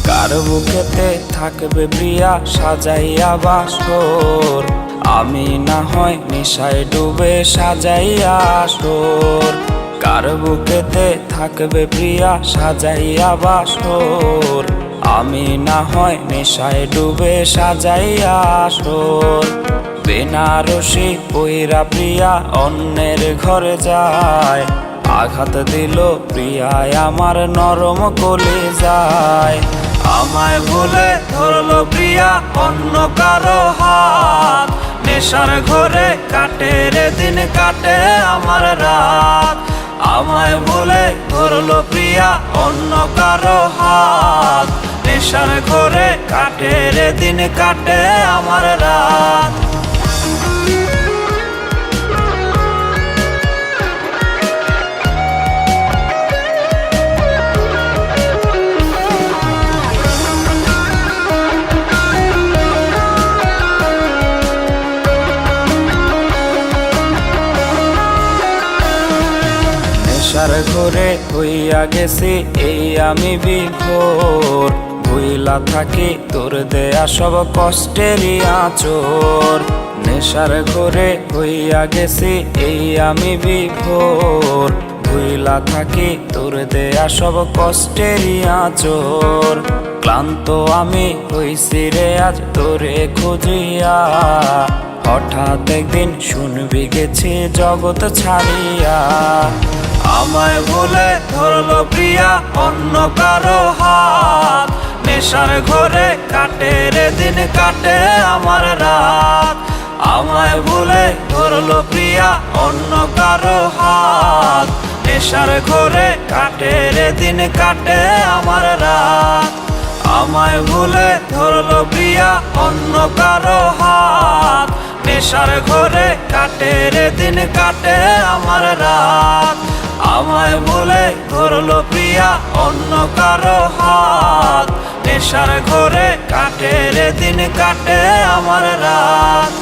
কার বুকেতে থাকবে প্রিয়া সাজাইয়া বাসর, আমি না হয় নেশায় ডুবে সাজাইয়া আসর। কার বুকেতে থাকবে প্রিয়া সাজাইয়া বাসর, আমি না হয় নেশায় ডুবে সাজাইয়া আসর। বেনারসি পইরা প্রিয়া অন্যের ঘরে যায়, আঘাত দিল প্রিয়ায় আমার নরম কলিজায়। আমায় ভুলে ধরলো প্রিয়া অন্য কারো হাত, নেশার ঘরে কাটে রে দিন কাটে আমার রাত। আমায় ভুলে ধরলো প্রিয়া অন্য কারো হাত, নেশার ঘরে কাটে রে দিন কাটে আমার রাত। নেশার ঘরে হইয়া গেছি এই আমি বিভোর, ভুইলা থাকি তোর দেয়া সব কষ্টেরই আঁচড়। নেশার ঘরে হইয়া গেছি এই আমি বিভোর, ভুইলা থাকি তোর দেয়া সব কষ্টেরই আঁচড়। ক্লান্ত আমি হইছি রে আজ তোরে খুঁজিয়া, হঠাৎ একদিন শুনবি গেছি জগৎ ছাড়িয়া। আমায় ভুলে ধরলো প্রিয়া অন্য কারো হাত, নেশার ঘরে কাটে রে দিন কাটে আমার রাত। আমায় ভুলে ধরলো প্রিয়া অন্য কারো হাত, নেশার ঘরে কাটে রে দিন কাটে আমার রাত। আমায় ভুলে ধরলো প্রিয়া অন্য কারো হাত, নেশার ঘরে কাটে রে দিন কাটে আমার রাত। আমায় ভুলে ধরলো প্রিয়া অন্য কারো হাত, নেশার ঘরে কাটে রে দিন কাটে আমার রাত।